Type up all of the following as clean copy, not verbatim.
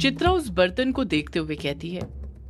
चित्रा उस बर्तन को देखते हुए कहती है,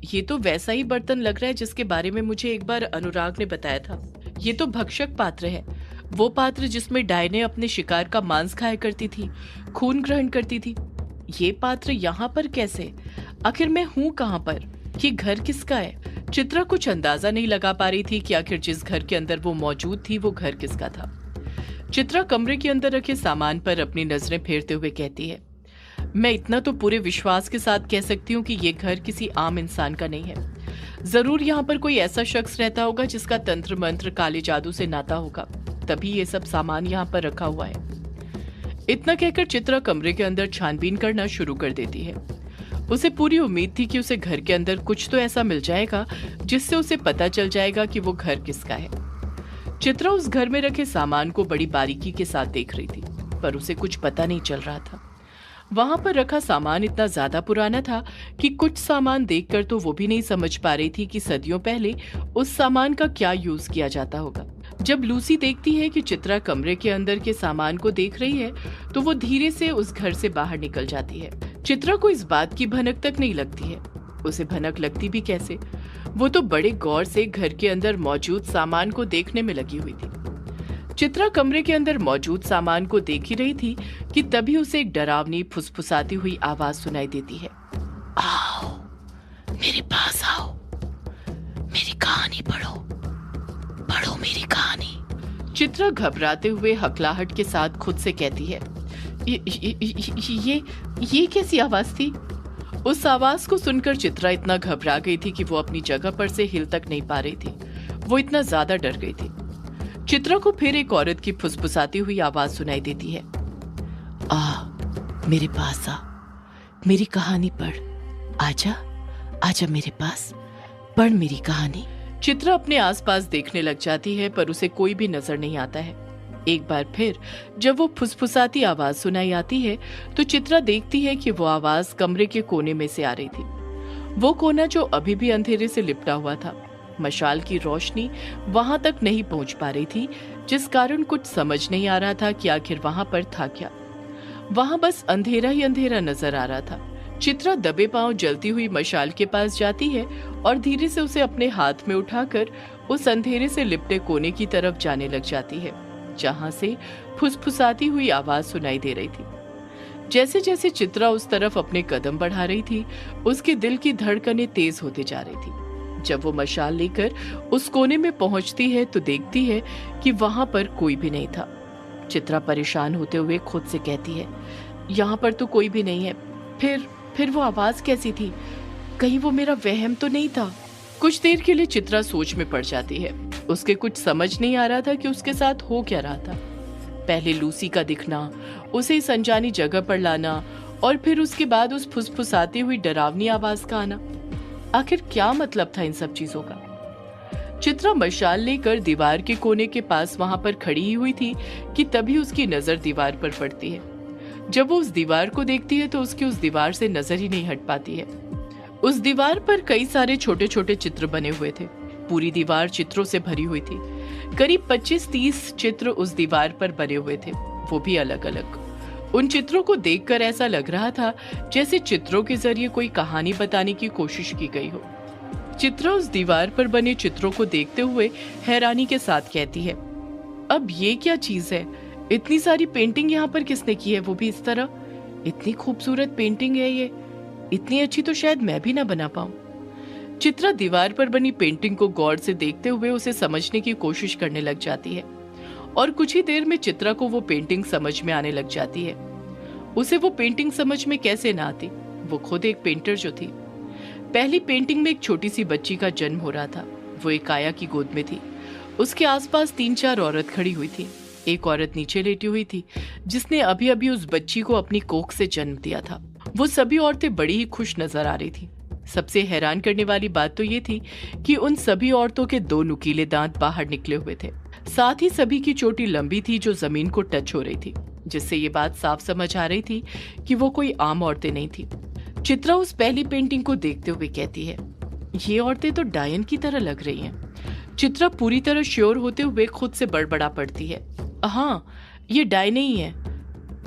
ये तो वैसा ही बर्तन लग रहा है जिसके बारे में मुझे एक बार अनुराग ने बताया था। ये तो भक्षक पात्र है, वो पात्र जिसमें डायने अपने शिकार का मांस खाया करती थी, खून ग्रहण करती थी। ये पात्र यहाँ पर कैसे? आखिर मैं हूँ कहाँ पर? ये घर किसका है? चित्रा कुछ अंदाजा नहीं लगा पा रही थी कि आखिर जिस घर के अंदर वो मौजूद थी वो घर किसका था। चित्रा कमरे के अंदर रखे सामान पर अपनी नजरें फेरते हुए कहती है, मैं इतना तो पूरे विश्वास के साथ कह सकती हूँ कि ये घर किसी आम इंसान का नहीं है। जरूर यहाँ पर कोई ऐसा शख्स रहता होगा जिसका तंत्र मंत्र काले जादू से नाता होगा, तभी ये सब सामान यहाँ पर रखा हुआ है। इतना कहकर चित्रा कमरे के अंदर छानबीन करना शुरू कर देती है। उसे पूरी उम्मीद थी कि उसे घर के अंदर कुछ तो ऐसा मिल जाएगा जिससे उसे पता चल जाएगा कि वो घर किसका है। चित्रा उस घर में रखे सामान को बड़ी बारीकी के साथ देख रही थी, पर उसे कुछ पता नहीं चल रहा था। वहां पर रखा सामान इतना ज्यादा पुराना था कि कुछ सामान देखकर तो वो भी नहीं समझ पा रही थी कि सदियों पहले उस सामान का क्या यूज किया जाता होगा। जब लूसी देखती है कि चित्रा कमरे के अंदर के सामान को देख रही है, तो वो धीरे से उस घर से बाहर निकल जाती है। चित्रा को इस बात की भनक तक नहीं लगती है। उसे भनक लगती भी कैसे? वो तो बड़े गौर से घर के अंदर मौजूद सामान को देखने में लगी हुई थी। चित्रा कमरे के अंदर मौजूद सामान को देख ही रही थी कि तभी उसे एक डरावनी फुसफुसाती हुई आवाज सुनाई देती है, आओ मेरे पास आओ, मेरी कहानी पढ़ो, पढ़ो मेरी कहानी। चित्रा घबराते हुए हकलाहट के साथ खुद से कहती है, ये कैसी आवाज थी? उस आवाज को सुनकर चित्रा इतना घबरा गई थी कि वो अपनी जगह पर से हिल तक नहीं पा रही थी। वो इतना ज्यादा डर गई थी। चित्रा को फिर एक औरत की फुसफुसाती हुई आवाज सुनाई देती है, मेरे पास आ, मेरी कहानी पढ़, आजा आजा मेरे पास, पढ़ मेरी कहानी। चित्रा अपने आसपास देखने लग जाती है, पर उसे कोई भी नजर नहीं आता है। एक बार फिर जब वो फुसफुसाती आवाज सुनाई आती है, तो चित्रा देखती है कि वो आवाज कमरे के कोने में से आ रही थी। वो कोना जो अभी भी अंधेरे से लिपटा हुआ था। मशाल की रोशनी वहां तक नहीं पहुंच पा रही थी, जिस कारण कुछ समझ नहीं आ रहा था कि आखिर वहां पर था क्या। वहां बस अंधेरा ही अंधेरा नजर आ रहा था। चित्रा दबे पांव जलती हुई मशाल के पास जाती है और धीरे से उसे अपने हाथ में उठाकर उस अंधेरे से लिपटे कोने की तरफ जाने लग जाती है, जहां से फुसफुसाती हुई आवाज सुनाई दे रही थी। जैसे जैसे चित्रा उस तरफ अपने कदम बढ़ा रही थी, उसके दिल की धड़कनें तेज होते जा रही थी। जब वो मशाल लेकर उस कोने में पहुंचती है, तो देखती है कि वहां पर कोई भी नहीं था। चित्रा परेशान होते हुए खुद से कहती है, यहाँ पर तो कोई भी नहीं है। फिर वो आवाज कैसी थी? कहीं वो मेरा वहम तो नहीं था? कुछ देर के लिए चित्रा सोच में पड़ जाती है। उसके कुछ समझ नहीं आ रहा था कि उसके साथ हो क्या रहा था। पहले लूसी का दिखना, उसे इस अनजानी जगह पर लाना, और फिर उसके बाद उस फुसफुसाती हुई डरावनी आवाज का आना। आखिर क्या मतलब था इन सब चीजों का? चित्रा मशाल लेकर दीवार के कोने के पास वहां पर खड़ी ही हुई थी कि तभी उसकी नजर दीवार पर पड़ती है। जब वो उस दीवार को देखती है तो उसकी उस दीवार से नजर ही नहीं हट पाती है। उस दीवार पर कई सारे छोटे छोटे चित्र बने हुए थे। पूरी दीवार चित्रों से भरी हुई थी। करीब 25-30 चित्र उस दीवार पर बने हुए थे, वो भी अलग अलग। उन चित्रों को देखकर ऐसा लग रहा था जैसे चित्रों के जरिए कोई कहानी बताने की कोशिश की गई हो। चित्रा उस दीवार पर बने चित्रों को देखते हुए हैरानी के साथ कहती है, अब ये क्या चीज है? इतनी सारी पेंटिंग यहाँ पर किसने की है, वो भी इस तरह? इतनी खूबसूरत पेंटिंग है ये, इतनी अच्छी तो शायद मैं भी ना बना पाऊं। चित्रा दीवार पर बनी पेंटिंग को गौर से देखते हुए उसे समझने की कोशिश करने लग जाती है, और कुछ ही देर में चित्रा को वो पेंटिंग समझ में आने लग जाती है। उसे वो पेंटिंग समझ में कैसे ना आती? वो खुद एक पेंटर जो थी। पहली पेंटिंग में एक छोटी सी बच्ची का जन्म हो रहा था। वो एक काया की गोद में थी। उसके आसपास 3-4 औरत खड़ी हुई थी। एक औरत नीचे लेटी हुई थी, जिसने अभी अभी उस बच्ची को अपनी कोख से जन्म दिया था। वो सभी औरतें बड़ी ही खुश नजर आ रही थी। सबसे हैरान करने वाली बात तो ये थी कि उन सभी औरतों के 2 नुकीले दांत बाहर निकले हुए थे। साथ ही सभी की चोटी लंबी थी जो जमीन को टच हो रही थी, जिससे ये बात साफ समझ आ रही थी कि वो कोई आम औरतें नहीं थी। चित्रा उस पहली पेंटिंग को देखते हुए कहती है, ये औरतें तो डायन की तरह लग रही हैं। चित्रा पूरी तरह श्योर होते हुए खुद से बड़बड़ा पड़ती है, हाँ ये डायने ही है।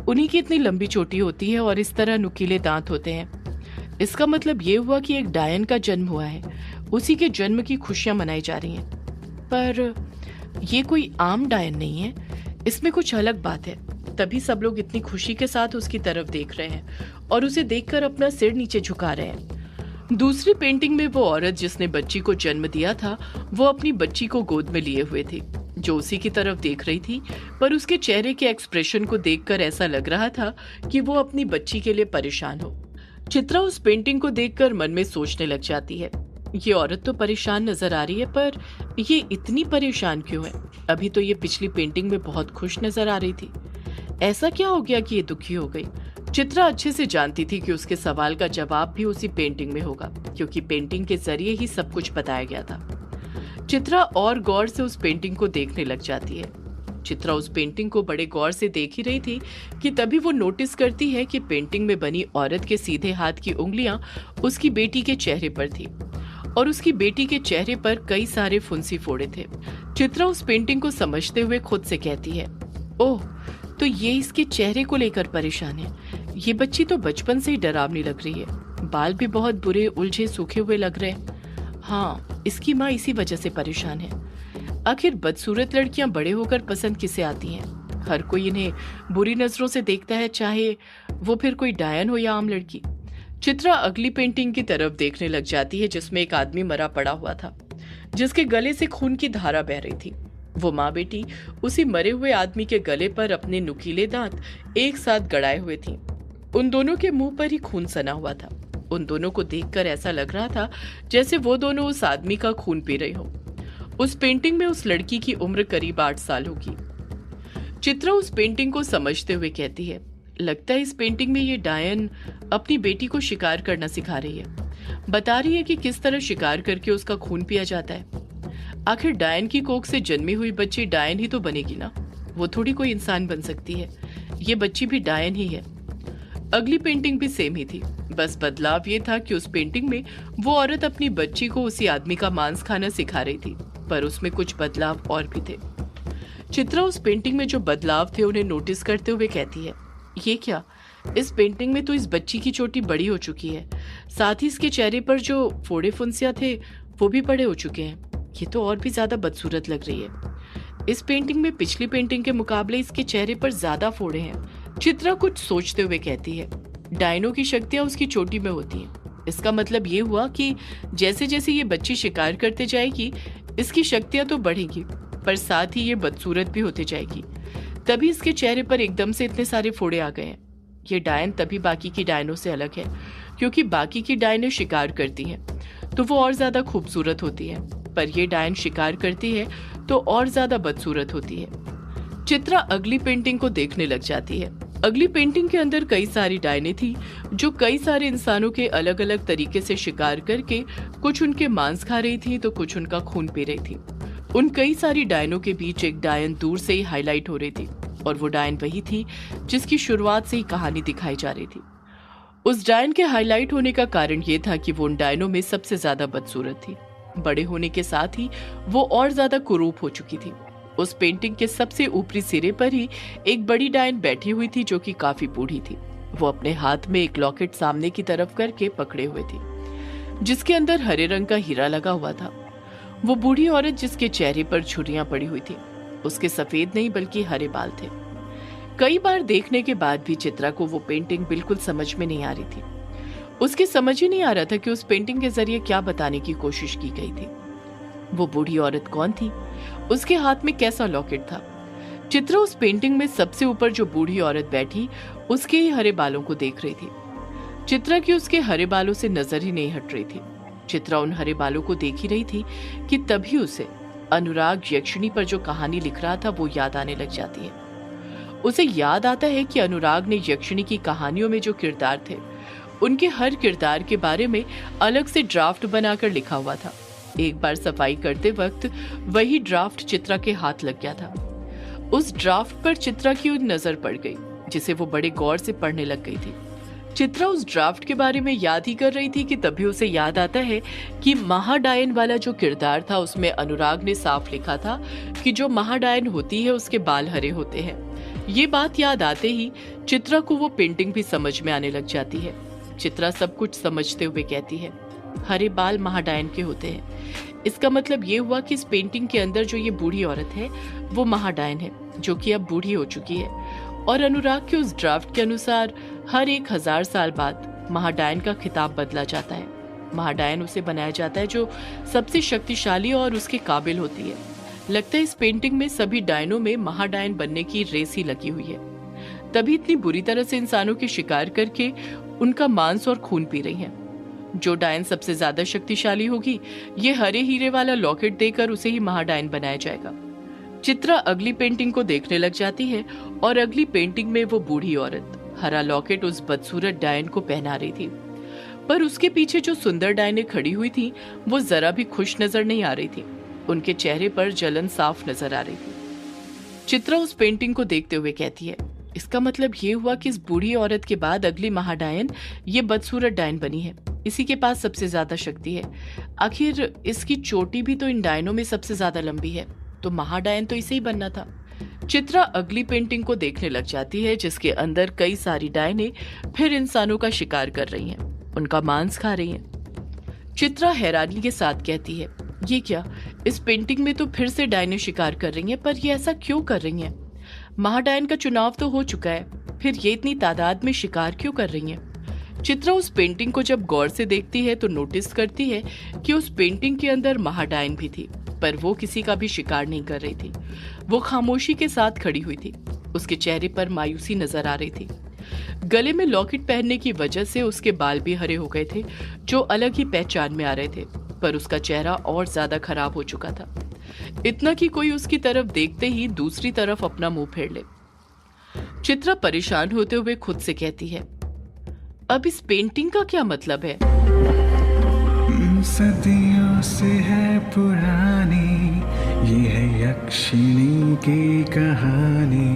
उन्हीं की इतनी लंबी चोटी होती है और इस तरह नुकीले दांत होते हैं। इसका मतलब ये हुआ कि एक डायन का जन्म हुआ है, उसी के जन्म की खुशियां मनाई जा रही हैं। पर ये कोई आम डायन नहीं है, इसमें कुछ अलग बात है। तभी सब लोग इतनी खुशी के साथ उसकी तरफ देख रहे हैं और उसे देखकर अपना सिर नीचे झुका रहे हैं। दूसरी पेंटिंग में वो औरत जिसने बच्ची को जन्म दिया था, वो अपनी बच्ची को गोद में लिए हुए थी, जो उसी की तरफ देख रही थी। पर उसके चेहरे के एक्सप्रेशन को देखकर ऐसा लग रहा था कि वो अपनी बच्ची के लिए परेशान हो। चित्रा उस पेंटिंग को देखकर मन में सोचने लग जाती है, ये औरत तो परेशान नजर आ रही है, पर ये इतनी परेशान क्यों है? अभी तो ये पिछली पेंटिंग में बहुत खुश नजर आ रही थी, ऐसा क्या हो गया कि ये दुखी हो गई? चित्रा अच्छे से जानती थी कि उसके सवाल का जवाब भी उसी पेंटिंग में होगा, क्योंकि पेंटिंग के जरिए ही सब कुछ बताया गया था। चित्रा और गौर से उस पेंटिंग को देखने लग जाती है। चित्रा उस पेंटिंग को बड़े गौर से देख ही रही थी कि तभी वो नोटिस करती है कि पेंटिंग में बनी औरत के सीधे हाथ की उंगलियां उसकी बेटी के चेहरे पर थी और उसकी बेटी के चेहरे पर कई सारे फुंसी फोड़े थे। चित्रा उस पेंटिंग को समझते हुए खुद से कहती है, ओह, तो ये इसके चेहरे को लेकर परेशान है। ये बच्ची तो बचपन से ही डरावनी लग रही है, बाल भी बहुत बुरे, उलझे, सूखे हुए लग रहे हैं। हाँ, इसकी माँ इसी वजह से परेशान है। आखिर बदसूरत लड़कियां बड़े होकर पसंद किसे आती हैं? हर कोई इन्हें बुरी नजरों से देखता है, चाहे वो फिर कोई डायन हो या आम लड़की। चित्रा अगली पेंटिंग की तरफ देखने लग जाती है, जिसमें एक आदमी मरा पड़ा हुआ था, जिसके गले से खून की धारा बह रही थी। वो माँ बेटी उसी मरे हुए आदमी के गले पर अपने नुकीले दांत एक साथ गड़ाए हुए थीं। उन दोनों के मुंह पर ही खून सना हुआ था। उन दोनों को देखकर ऐसा लग रहा था जैसे वो दोनों उस आदमी का खून पी रहे हो। उस पेंटिंग में उस लड़की की उम्र करीब 8 साल होगी। चित्रा उस पेंटिंग को समझते हुए कहती है, लगता है इस पेंटिंग में ये डायन अपनी बेटी को शिकार करना सिखा रही है। बता रही है कि किस तरह शिकार करके उसका खून पिया जाता है। आखिर डायन की कोख से जन्मी हुई बच्ची डायन ही तो बनेगी ना, वो थोड़ी कोई इंसान बन सकती है। ये बच्ची भी डायन ही है। अगली पेंटिंग भी सेम ही थी, बस बदलाव ये था कि उस पेंटिंग में वो औरत अपनी बच्ची को उसी आदमी का मांस खाना सिखा रही थी, पर उसमें कुछ बदलाव और भी थे। चित्रा उस पेंटिंग में जो बदलाव थे उन्हें नोटिस करते हुए कहती है, ये क्या? इस पेंटिंग में तो इस बच्ची की चोटी बड़ी हो चुकी है, साथ ही इसके चेहरे पर जो फोड़े फुंसियां थे वो भी बड़े हो चुके हैं। ये तो और भी ज्यादा बदसूरत लग रही है। इस पेंटिंग में पिछली पेंटिंग के मुकाबले इसके चेहरे पर ज्यादा फोड़े हैं। चित्रा कुछ सोचते हुए कहती है, डायनों की शक्तियां उसकी चोटी में होती हैं। इसका मतलब ये हुआ कि जैसे जैसे ये बच्ची शिकार करते जाएगी, इसकी शक्तियां तो बढ़ेगी, पर साथ ही ये बदसूरत भी होते जाएगी। तभी इसके चेहरे पर एकदम से इतने सारे फोड़े आ गए हैं। ये डायन तभी बाकी की डायनों से अलग है, क्योंकि बाकी की डायनें शिकार करती हैं तो वो और ज्यादा खूबसूरत होती है, पर ये डायन शिकार करती है तो और ज्यादा बदसूरत होती है। चित्रा अगली पेंटिंग को देखने लग जाती है। अगली पेंटिंग के अंदर कई सारी डायनें थी जो कई सारे इंसानों के अलग अलग तरीके से शिकार करके कुछ उनके मांस खा रही थी तो कुछ उनका खून पी रही थी। उन कई सारी डायनों के बीच एक डायन दूर से ही हाईलाइट हो रही थी, और वो डायन वही थी जिसकी शुरुआत से ही कहानी दिखाई जा रही थी। उस डायन के हाईलाइट होने का कारण ये था कि वो उन डायनों में सबसे ज्यादा बदसूरत थी। बड़े होने के साथ ही वो और ज्यादा कुरूप हो चुकी थी। उस पेंटिंग के सबसे ऊपरी सिरे पर ही एक बड़ी डायन बैठी हुई थी जो कि काफी बूढ़ी थी। वो अपने हाथ में एक लॉकेट सामने की तरफ करके पकड़े हुए थी, जिसके अंदर हरे रंग का हीरा लगा हुआ था। वो बूढ़ी औरत जिसके चेहरे पर झुर्रियां पड़ी हुई थी, उसके सफेद नहीं बल्कि हरे बाल थे। कई बार देखने के बाद भी चित्रा को वो पेंटिंग बिल्कुल समझ में नहीं आ रही थी। उसकी समझ ही नहीं आ रहा था कि उस पेंटिंग के जरिए क्या बताने की कोशिश की गई थी। वो बूढ़ी औरत कौन थी? उसके हाथ में कैसा लॉकेट था? चित्रा उस पेंटिंग में सबसे ऊपर जो बूढ़ी औरत बैठी उसके ही हरे बालों को देख रही थी। चित्रा की उसके हरे बालों से नजर ही नहीं हट रही थी। चित्रा उन हरे बालों को देख ही रही थी कि तभी उसे अनुराग यक्षिणी पर जो कहानी लिख रहा था वो याद आने लग जाती है। उसे याद आता है कि अनुराग ने यक्षिणी की कहानियों में जो किरदार थे उनके हर किरदार के बारे में अलग से ड्राफ्ट बनाकर लिखा हुआ था। एक बार सफाई करते वक्त वही ड्राफ्ट चित्रा के हाथ लग गया था। उस ड्राफ्ट पर चित्रा की नजर पड़ गई, जिसे वो बड़े गौर से पढ़ने लग गई थी। चित्रा उस ड्राफ्ट के बारे में याद ही कर रही थी कि तभी उसे याद आता है कि महाडायन वाला जो किरदार था उसमें अनुराग ने साफ लिखा था कि जो महाडायन होती है उसके बाल हरे होते हैं। ये बात याद आते ही चित्रा को वो पेंटिंग भी समझ में आने लग जाती है। चित्रा सब कुछ समझते हुए कहती है, हरे बाल महाडायन के होते हैं। इसका मतलब ये हुआ कि इस पेंटिंग के अंदर जो ये बूढ़ी औरत है वो महाडायन है, जो कि अब बूढ़ी हो चुकी है। और अनुराग के उस ड्राफ्ट के अनुसार हर 1000 साल बाद महाडायन का खिताब बदला जाता है। महाडायन उसे बनाया जाता है जो सबसे शक्तिशाली और उसके काबिल होती है। लगता है इस पेंटिंग में सभी डायनों में महाडायन बनने की रेस ही लगी हुई है, तभी इतनी बुरी तरह से इंसानों के शिकार करके उनका मांस और खून पी रही हैं। जो डायन सबसे ज्यादा शक्तिशाली होगी, ये हरे हीरे वाला लॉकेट देकर उसे ही महाडायन बनाया जाएगा। चित्रा अगली पेंटिंग को देखने लग जाती है और अगली पेंटिंग में वो बूढ़ी औरत हरा लॉकेट उस बदसूरत डायन को पहना रही थी, पर उसके पीछे जो सुंदर डायनें खड़ी हुई थी वो जरा भी खुश नजर नहीं आ रही थी। उनके चेहरे पर जलन साफ नजर आ रही थी। चित्रा उस पेंटिंग को देखते हुए कहती है, इसका मतलब ये हुआ कि इस बूढ़ी औरत के बाद अगली महाडायन ये बदसूरत डायन बनी है। इसी के पास सबसे ज्यादा शक्ति है। आखिर इसकी चोटी भी तो इन डायनों में सबसे ज्यादा लंबी है, तो महाडायन तो इसे ही बनना था। चित्रा अगली पेंटिंग को देखने लग जाती है, जिसके अंदर कई सारी डायनें फिर इंसानों का शिकार कर रही हैं, उनका मांस खा रही हैं। चित्रा हैरानी के साथ कहती है, ये क्या, इस पेंटिंग में तो फिर से डायनें शिकार कर रही हैं, पर ये ऐसा क्यों कर रही हैं? महाडायन का चुनाव तो हो चुका है, फिर ये इतनी तादाद में शिकार क्यों कर रही हैं? चित्रा उस पेंटिंग को जब गौर से देखती है तो नोटिस करती है कि उस पेंटिंग के अंदर महाडायन भी थी, पर वो किसी का भी शिकार नहीं कर रही थी। वो खामोशी के साथ खड़ी हुई थी। उसके चेहरे पर मायूसी नजर आ रही थी। गले में लॉकेट पहनने की वजह से उसके बाल भी हरे हो गए थे, जो अलग ही पहचान में आ रहे थे, पर उसका चेहरा और ज्यादा खराब हो चुका था, इतना कि कोई उसकी तरफ देखते ही दूसरी तरफ अपना मुंह फेर ले। चित्रा परेशान होते हुए खुद से कहती है, अब इस पेंटिंग का क्या मतलब है? सदियों से है पुरानी, ये है यक्षिणी की कहानी।